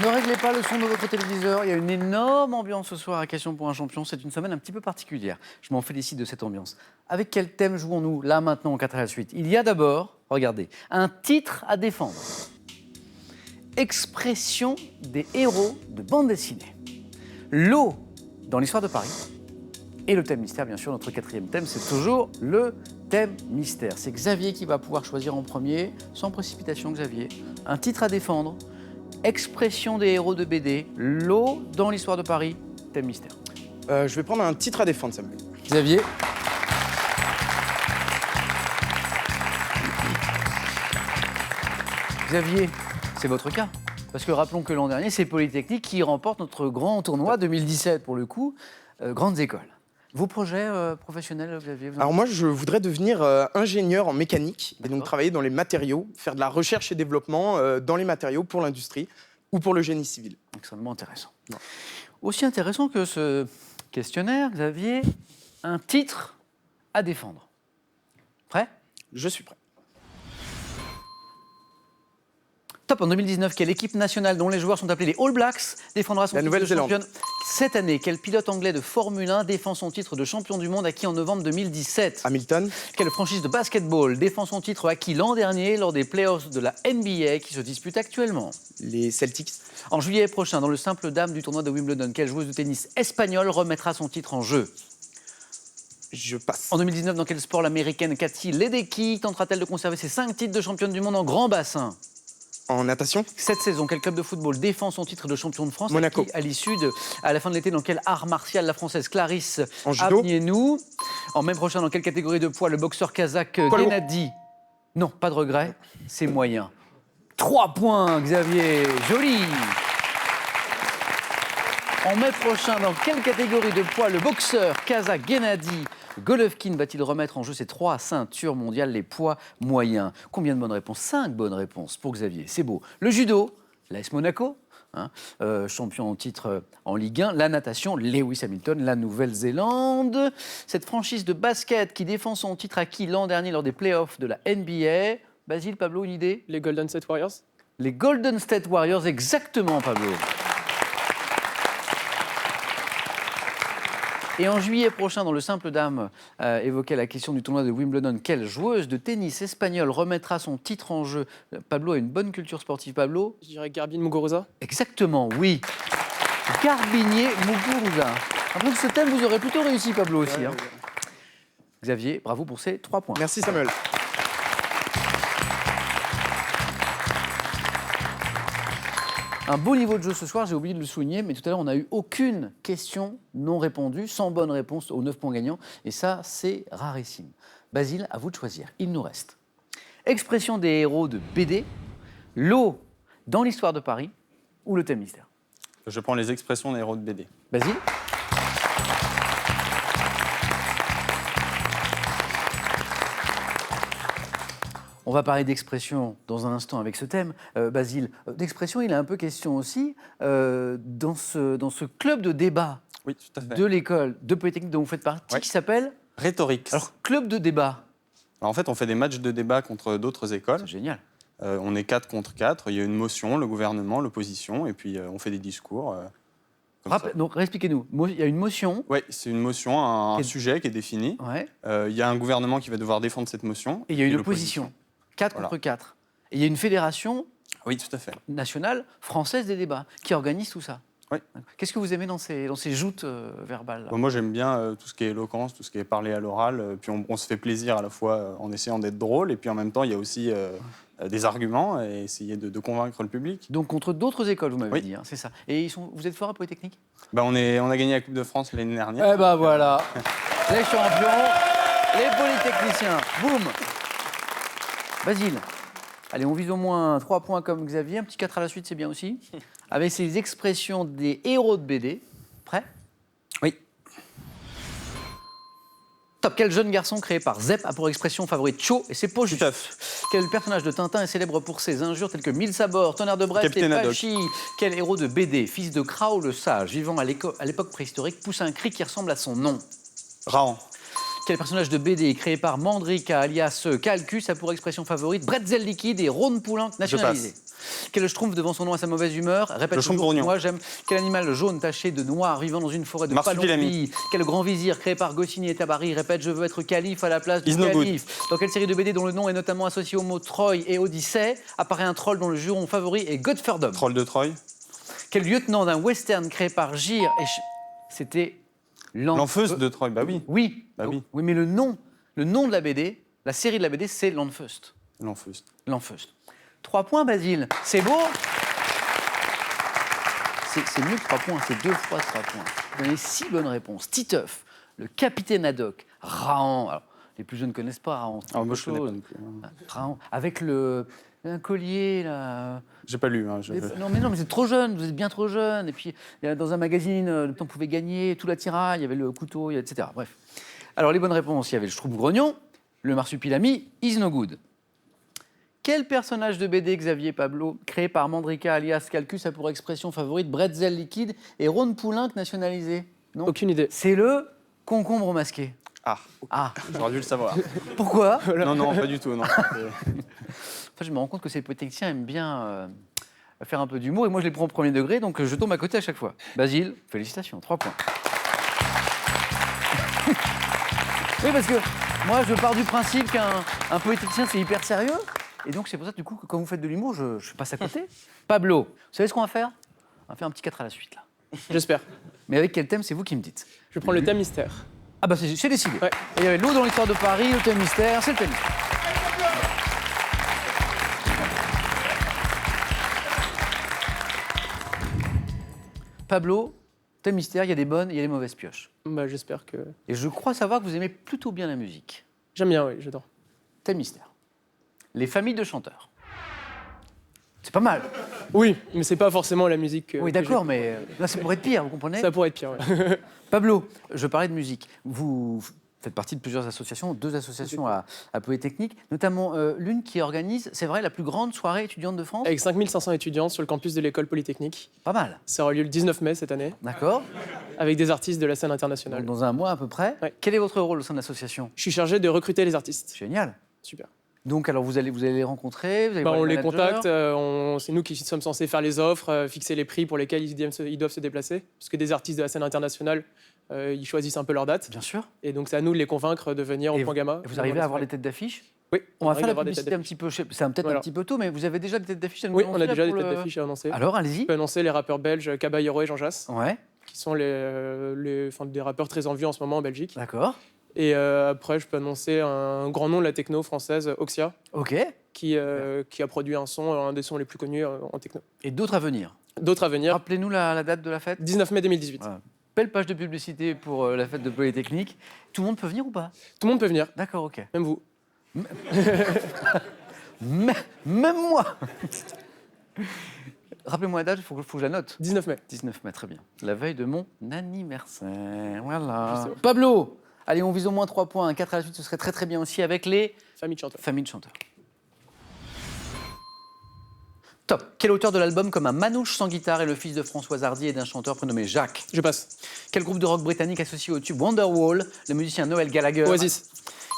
Ne réglez pas le son de votre téléviseur. Il y a une énorme ambiance ce soir à Question pour un champion. C'est une semaine un petit peu particulière. Je m'en félicite de cette ambiance. Avec quel thème jouons-nous là, maintenant, en 4 à la suite? Il y a d'abord, regardez, un titre à défendre. Expression des héros de bande dessinée. L'eau dans l'histoire de Paris. Et le thème mystère, bien sûr, notre 4e thème, c'est toujours le thème mystère. C'est Xavier qui va pouvoir choisir en premier, sans précipitation, Xavier. Un titre à défendre. Expression des héros de BD, l'eau dans l'histoire de Paris, thème mystère. Je vais prendre un titre à défendre, Samuel. Xavier. Xavier, c'est votre cas. Parce que rappelons que l'an dernier, c'est Polytechnique qui remporte notre grand tournoi 2017, pour le coup, grandes écoles. Vos projets professionnels, Xavier? Alors moi, je voudrais devenir ingénieur en mécanique et donc travailler dans les matériaux, faire de la recherche et développement dans les matériaux pour l'industrie ou pour le génie civil. Extrêmement intéressant. Non. Aussi intéressant que ce questionnaire, Xavier, un titre à défendre. Prêt? Je suis prêt. Top, en 2019, quelle équipe nationale dont les joueurs sont appelés les All Blacks défendra son titre de championne cette année? Quel pilote anglais de Formule 1 défend son titre de champion du monde acquis en novembre 2017? Hamilton. Quelle franchise de basketball défend son titre acquis l'an dernier lors des playoffs de la NBA qui se disputent actuellement? Les Celtics. En juillet prochain, dans le simple dame du tournoi de Wimbledon, quelle joueuse de tennis espagnole remettra son titre en jeu? Je passe. En 2019, dans quel sport l'américaine Cathy Ledecky tentera-t-elle de conserver ses 5 titres de championne du monde en grand bassin? En natation. Cette saison, quel club de football défend son titre de champion de France? Monaco. À l'issue à la fin de l'été, dans quel art martial la française Clarisse En judo. Abnienou? En mai prochain, dans quelle catégorie de poids le boxeur kazakh Gennady? Non, pas de regret, c'est moyen. 3 points, Xavier, joli. En mai prochain, dans quelle catégorie de poids le boxeur kazakh Gennady Golovkin va-t-il remettre en jeu ses 3 ceintures mondiales, les poids moyens? Combien de bonnes réponses? 5 bonnes réponses pour Xavier, c'est beau. Le judo, l'AS Monaco, champion en titre en Ligue 1. La natation, Lewis Hamilton, la Nouvelle-Zélande. Cette franchise de basket qui défend son titre acquis l'an dernier lors des playoffs de la NBA. Basile, Pablo, une idée? Les Golden State Warriors. Les Golden State Warriors, exactement, Pablo. Et en juillet prochain, dans le simple dame, évoquait la question du tournoi de Wimbledon. Quelle joueuse de tennis espagnole remettra son titre en jeu? Pablo a une bonne culture sportive, Pablo. Je dirais Garbine Muguruza. Exactement, oui. Garbinier Muguruza. Après ce thème, vous aurez plutôt réussi, Pablo, aussi. Hein. Xavier, bravo pour ces 3 points. Merci, Samuel. Un beau niveau de jeu ce soir, j'ai oublié de le souligner, mais tout à l'heure, on n'a eu aucune question non répondue, sans bonne réponse aux 9 points gagnants. Et ça, c'est rarissime. Basile, à vous de choisir. Il nous reste expression des héros de BD, l'eau dans l'histoire de Paris ou le thème mystère. Je prends les expressions des héros de BD. Basile? On va parler d'expression dans un instant avec ce thème. Basile, d'expression, il est un peu question aussi dans ce club de débat Oui, tout à fait. de l'école de Polytechnique dont vous faites partie, Ouais. qui s'appelle... Rhétorique. Alors, club de débat, En fait, on fait des matchs de débat contre d'autres écoles. c'est génial. On est 4 contre 4. Il y a une motion, le gouvernement, l'opposition, et puis on fait des discours. Donc, expliquez-nous. Il y a une motion. Oui, c'est une motion, un Et- sujet qui est défini. Ouais. Il y a un gouvernement qui va devoir défendre cette motion. Et il y a une l'opposition. opposition. 4 Voilà. contre 4. Et il y a une fédération Oui, tout à fait. nationale française des débats qui organise tout ça. Oui. Qu'est-ce que vous aimez dans ces joutes verbales là? Moi, j'aime bien tout ce qui est éloquence, tout ce qui est parlé à l'oral. Puis on se fait plaisir à la fois en essayant d'être drôle, et puis en même temps, il y a aussi des arguments et essayer de convaincre le public. Donc contre d'autres écoles, vous m'avez Oui. dit, hein, c'est ça. Et vous êtes fort à Polytechnique? On a gagné la Coupe de France l'année dernière. Eh ben voilà, les champions, les polytechniciens, boum. Basile, allez, on vise au moins 3 points comme Xavier, un petit 4 à la suite, c'est bien aussi. Avec ces expressions des héros de BD. Prêt? Oui. Top, quel jeune garçon créé par Zep a pour expression favorite Cho et ses poches? Tout à fait. Quel personnage de Tintin est célèbre pour ses injures telles que Mille Sabords, Tonnerre de Brest Capitaine et Haddock. Pachi? Quel héros de BD, fils de Krao le sage, vivant à l'époque préhistorique, pousse un cri qui ressemble à son nom? Raon. Quel personnage de BD créé par Mandrika alias Calcus a pour expression favorite bretzel liquide et Rhône Poulenc nationalisé? Quel schtroumpf devant son nom à sa mauvaise humeur répète Le toujours, Schtroumpf-Grognon. moi j'aime. Quel animal jaune taché de noir vivant dans une forêt de Marsupilami. palombi? Quel grand vizir créé par Goscinny et Tabary répète je veux être calife à la place du Isnogoud. calife? Dans quelle série de BD dont le nom est notamment associé aux mots Troy et Odyssée apparaît un troll dont le juron favori est Godferdom? Troll de Troy. Quel lieutenant d'un western créé par Gir et c'était L'enfeuse de Troy, bah oui. Oui. Bah oui. Oui, mais le nom de la BD, la série de la BD, c'est Landfeust. L'enfeuse. L'Enfeust. 3 points, Basile. C'est beau. C'est mieux que 3 points, c'est 2 fois 3 points. Vous avez 6 bonnes réponses. Titeuf, le capitaine Haddock, Rahan. Alors, les plus jeunes ne connaissent pas Rahan. c'est Ah, moi, autre je connais pas chose. non plus. Hein. Rahan, avec un collier, là. J'ai pas lu. Hein, Non, mais c'est trop jeune, vous êtes bien trop jeune. Et puis, dans un magazine, le temps pouvait gagner, tout l'attirail, il y avait le couteau, etc. Bref. Alors, les bonnes réponses, il y avait le Schtroumpf-Grognon, le Marsupilami, Is No Good. Quel personnage de BD Xavier Pablo, créé par Mandrika alias Calcus, a pour expression favorite bretzel liquide et Rhône Poulenc nationalisé? Non. Aucune idée. C'est le concombre masqué. Ah, Ah, j'aurais dû le savoir. pourquoi? Non, non, pas du tout. Non. Enfin, je me rends compte que ces polytechniciens aiment bien faire un peu d'humour et moi je les prends au premier degré, donc je tombe à côté à chaque fois. Basile, félicitations, 3 points. Oui, parce que moi je pars du principe qu'un polytechnicien c'est hyper sérieux et donc c'est pour ça du coup que quand vous faites de l'humour, je passe à côté. Pablo, vous savez ce qu'on va faire? On va faire un petit 4 à la suite là. J'espère. Mais avec quel thème, c'est vous qui me dites? Je prends le thème mystère. Ah bah c'est décidé. Ouais. Il y avait l'eau dans l'histoire de Paris, le thème mystère, c'est le thème mystère. Pablo, thème mystère, il y a des bonnes, il y a des mauvaises pioches. Bah, j'espère que. Et je crois savoir que vous aimez plutôt bien la musique. J'aime bien, oui, j'adore. Thème mystère. Les familles de chanteurs. C'est pas mal. Oui, mais c'est pas forcément la musique. Oui, d'accord, mais là, c'est pour être pire, vous comprenez? Ça pourrait être pire, ouais. Pablo, je parlais de musique. Vous faites partie de plusieurs associations, 2 associations à Polytechnique, notamment l'une qui organise, c'est vrai, la plus grande soirée étudiante de France. Avec 5500 étudiants sur le campus de l'école polytechnique. Pas mal, Ça aura lieu le 19 mai cette année, d'accord? avec des artistes de la scène Donc, internationale. dans un mois à peu près. Ouais. Quel est votre rôle au sein de l'association? Je suis chargé de recruter les artistes. Génial. Super. Donc, alors, vous allez les rencontrer, vous allez Bah, voir on les managers. contacte, c'est nous qui sommes censés faire les offres, fixer les prix pour lesquels ils doivent se déplacer. Parce que des artistes de la scène internationale, ils choisissent un peu leur date. Bien sûr. Et donc c'est à nous de les convaincre de venir Et au Point Gamma. Vous arrivez à avoir des têtes d'affiche? Oui, On va arrive faire à la avoir des publicité têtes un petit peu, c'est peut-être Voilà. un petit peu tôt, mais vous avez déjà des têtes d'affiche à nous Oui, on annoncer, a là, déjà des pour têtes le- d'affiche à annoncer. Alors, allez-y. Je peux annoncer les rappeurs belges Caballero et Jean Jass, Ouais, qui sont des rappeurs très en vue en ce moment en Belgique. d'accord. Et après, je peux annoncer un grand nom de la techno française, Oxia, Ok. qui a produit un des sons les plus connus en techno. Et d'autres à venir. D'autres à venir, Rappelez-nous la date de la fête. 19 mai 2018. Voilà. Belle page de publicité pour la fête de Polytechnique. Tout le monde peut venir ou pas? Tout le monde peut venir, D'accord, ok. même vous. Même moi. Rappelez-moi la date, il faut que je la note. 19 mai. 19 mai, très bien. La veille de mon anniversaire. Voilà. Je sais. Pablo, allez, on vise au moins 3 points. Un 4 à la suite, ce serait très très bien aussi avec les Famille de chanteurs. familles de chanteurs. Top. Quel auteur de l'album Comme un manouche sans guitare est le fils de Françoise Hardy et d'un chanteur prénommé Jacques? Je passe. Quel groupe de rock britannique associé au tube Wonderwall, le musicien Noel Gallagher? Oasis.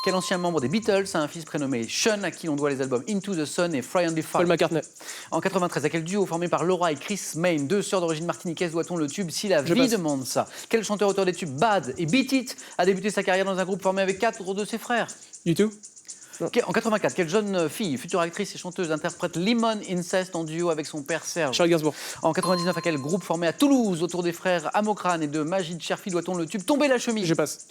Quel ancien membre des Beatles a un fils prénommé Sean, à qui l'on doit les albums Into the Sun et Fly on the Fire? Paul McCartney. En 93, à quel duo formé par Laura et Chris Mayne, 2 sœurs d'origine martiniquaise, doit-on le tube Si la Je vie passe. demande ça? Quel chanteur auteur des tubes Bad et Beat It a débuté sa carrière dans un groupe formé avec 4 de ses frères? Du tout. En 84, quelle jeune fille, future actrice et chanteuse, interprète Lemon Incest en duo avec son père Serge? Charles Gainsbourg. En 99, à quel groupe formé à Toulouse autour des frères Amokran et de Majid Cherfi doit-on le tube Tomber la chemise? Je passe.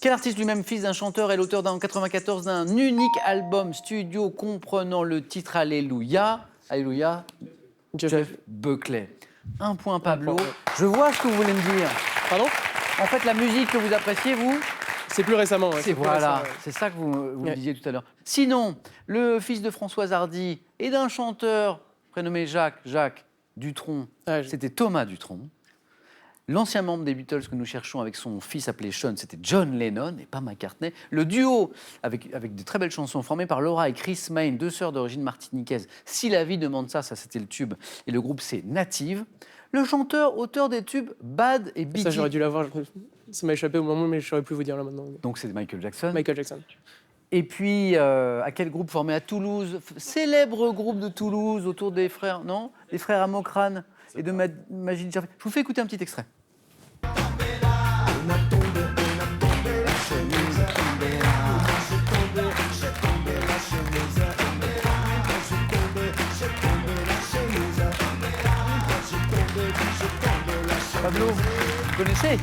Quel artiste lui-même, fils d'un chanteur, est l'auteur en 94 d'un unique album studio comprenant le titre Alléluia? Alléluia, Jeff Buckley. 1 point Pablo. point, ouais. Je vois ce que vous voulez me dire. Pardon? En fait, la musique que vous appréciez, vous, C'est plus récemment. Ouais, c'est plus voilà, récemment, ouais. c'est ça que vous me Ouais. disiez tout à l'heure. Sinon, le fils de Françoise Hardy et d'un chanteur prénommé Jacques Dutronc, Ah, c'était Thomas Dutronc. L'ancien membre des Beatles que nous cherchons avec son fils appelé Sean, c'était John Lennon et pas McCartney. Le duo, avec de très belles chansons, formé par Laura et Chris Mayne, 2 sœurs d'origine martiniquaise. Si la vie demande ça, ça c'était le tube. Et le groupe c'est Native. Le chanteur, auteur des tubes Bad et Beat Ça, It. j'aurais dû l'avoir. Ça m'a échappé au moment, mais je ne saurais plus vous dire là maintenant. Donc c'est Michael Jackson. Michael Jackson. Et puis, à quel groupe formé à Toulouse? Célèbre groupe de Toulouse autour des frères, non? Les frères Amokrane et de Majid Jarfi. Je vous fais écouter un petit extrait. Pablo, vous connaissez?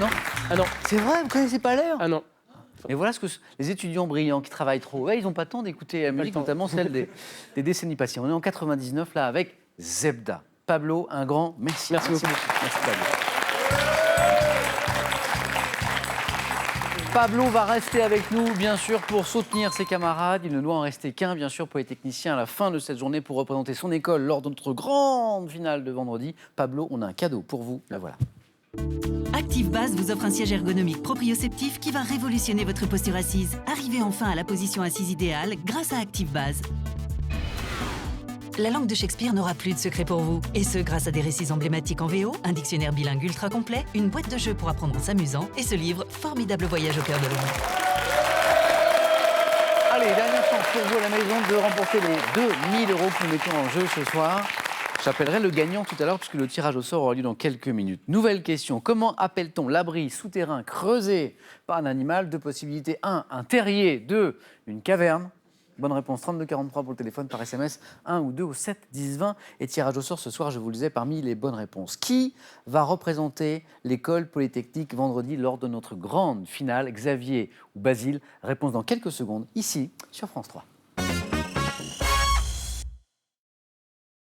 Non? Ah non, C'est vrai, vous connaissez pas l'air? ah non. Et voilà ce que les étudiants brillants qui travaillent trop, ouais, ils n'ont pas le temps d'écouter la musique, temps. notamment celle des décennies passées. On est en 99 là avec Zebda. Pablo, un grand merci. Merci beaucoup. Merci Pablo. Pablo va rester avec nous, bien sûr, pour soutenir ses camarades. Il ne doit en rester qu'un, bien sûr, polytechnicien à la fin de cette journée pour représenter son école lors de notre grande finale de vendredi. Pablo, on a un cadeau pour vous. La voilà. ActiveBase vous offre un siège ergonomique proprioceptif qui va révolutionner votre posture assise. Arrivez enfin à la position assise idéale grâce à ActiveBase. La langue de Shakespeare n'aura plus de secret pour vous. Et ce, grâce à des récits emblématiques en VO, un dictionnaire bilingue ultra complet, une boîte de jeux pour apprendre en s'amusant et ce livre, Formidable voyage au cœur de Londres. Allez, dernière chance pour vous à la maison de remporter les 2000 € que nous mettons en jeu ce soir. J'appellerai le gagnant tout à l'heure puisque le tirage au sort aura lieu dans quelques minutes. Nouvelle question, comment appelle-t-on l'abri souterrain creusé par un animal? Deux possibilités. 1, un terrier. 2, une caverne. Bonne réponse, 3243 pour le téléphone par SMS, 1 ou 2 au 7 10 20. Et tirage au sort ce soir, je vous le disais, parmi les bonnes réponses. Qui va représenter l'école polytechnique vendredi lors de notre grande finale? Xavier ou Basile? Réponse dans quelques secondes, ici, sur France 3.